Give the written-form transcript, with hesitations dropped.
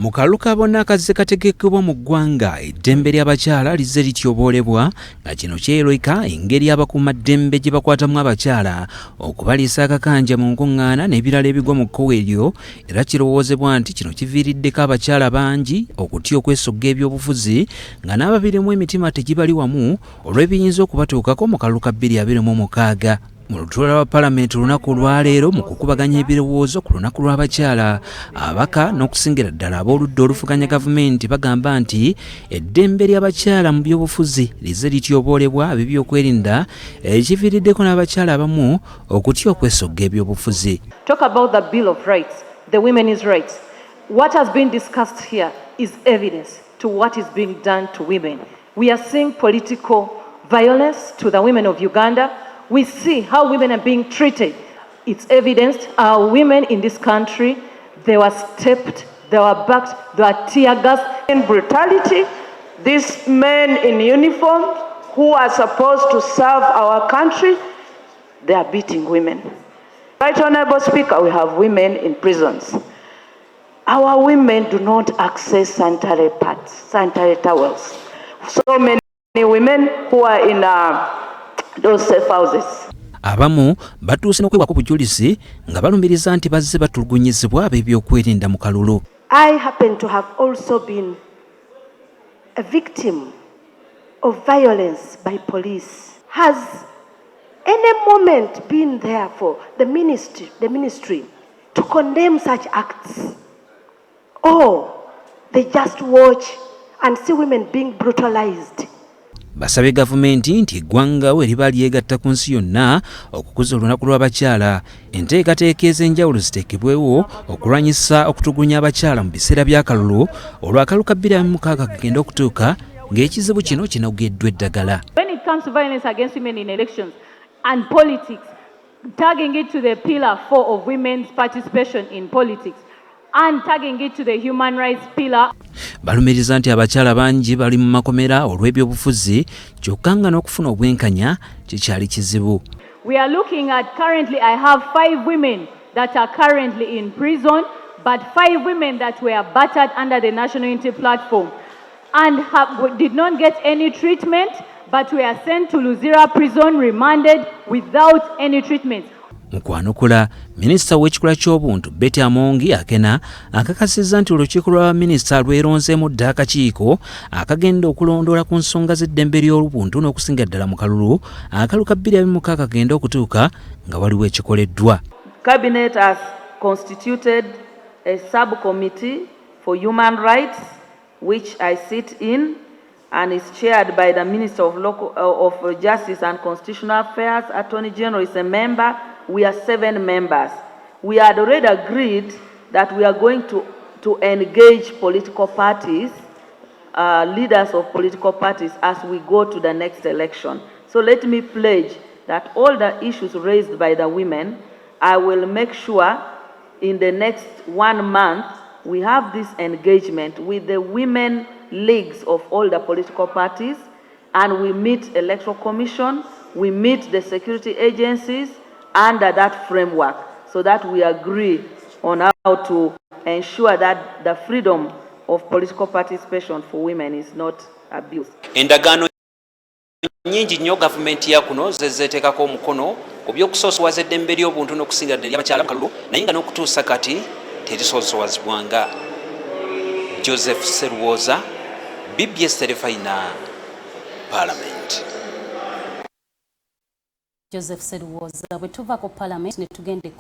Mu kalulu ka bonna akazze kategekebwa mu ggwanga eddembe ly'abakyala lizze lityoboolebwa nga kino kyeroleka engeri abakuumaddembe gye bakwatamu abakyala okubaliisa akakanja mu nkuŋŋaana n'ebirala ebigwa mu kkowe eryo, era kirowoozebwa nti kino kiviiriddeko abakyala bangi okutya okwesogga ebyobufuzi nga n'ababirimu emitima tegibali wamu olw'ebiyinza okubatuukako mu kalulu ka 2026. Mu lutuula lwa Paalamenti olunaku olwaleero mu kukubaganya ebirowoozo ku lunaku lw'abakyala, ababaka n'okusingira ddala ab'oludda oluvuganya gavumenti bagamba nti eddembe ly'abakyala mu byobufuzi lizze lityoboolebwa ebyokwerinda ekiviiriddeko n'abakyala abamu okutya okwesogga ebyobufuzi. Talk about the Bill of Rights, the women's rights. What has been discussed here is evidence to what is being done to women. We are seeing political violence to the women of Uganda. We see how women are being treated. It's evidenced our women in this country, they were stepped, they were backed, they were tear gas. In brutality, these men in uniform who are supposed to serve our country, they are beating women. Right, Honorable Speaker, we have women in prisons. Our women do not access sanitary pads, sanitary towels. So many women who are in those safe houses. Abamu batuuse n'okwebwako bujulizi nga balumiriza nti bazze batulugunyizibwa ab'ebyokwerinda mu kalulu. I happen to have also been a victim of violence by police. Has any moment been there for the ministry to condemn such acts? Or they just watch and see women being brutalized? Basabye gavumenti nti eggwanga we liba lyegatta ku nsi yonna okukuza olunaku lw'abakyala, enteekateeka ez'enjawulo ziteekebwewo okulwanyisa okutulugunya abakyala mu biseera by'akalulu olw'akalulu ka 2026 kagenda okutuuka ng'ekizibu kino kinaggweddwa eddagala. When it comes to violence against women in elections and politics, tagging it to the pillar 4 of women's participation in politics and tagging it to the human rights pillar. Balumiriza nti abakyala bangi bali mu makomera olw'ebyobufuzi kyokka nga n'okufuna obwenkanya kikyali kizibu. We are looking at currently, I have 5 women that are currently in prison, but 5 women that were battered under the National Unity Platform and did not get any treatment, but were sent to Luzira prison, remanded without any treatment. Mu kwanukula, minisita w'ekikula ky'obuntu Betty Amongi Akena akakasizza nti olukiiko lwa minisita lweronzeemu dda akakiiko akagenda okulondoola ku nsonga z'eddembe ly'olubuntu n'okusinga ddala mu kalulu akalulu ka 2026 kagenda okutuuka nga waliwo ekikoleddwa. Cabinet has constituted a subcommittee for human rights, which I sit in, and is chaired by the Minister of Justice and Constitutional Affairs. Attorney General is a member. We are 7 members. We had already agreed that we are going to engage political parties, leaders of political parties, as we go to the next election. So let me pledge that all the issues raised by the women, I will make sure in the next 1 month we have this engagement with the women leagues of all the political parties, and we meet Electoral Commission, we meet the security agencies under that framework, so that we agree on how to ensure that the freedom of political participation for women is not abused. Endagaano nyingi nnyo gavumenti ya kuno zezeeteekako omukono ku by'okusoosowaza eddembe ly'obuntu n'okusinga ddala abakyala kalulu naye nga n'okutuusa kati terisoosowazibwanga. Joseph Seruwoza, BBS Terefayina, Parliament. Joseph Seruwoza, bwe tuva ku Parliament ne tugende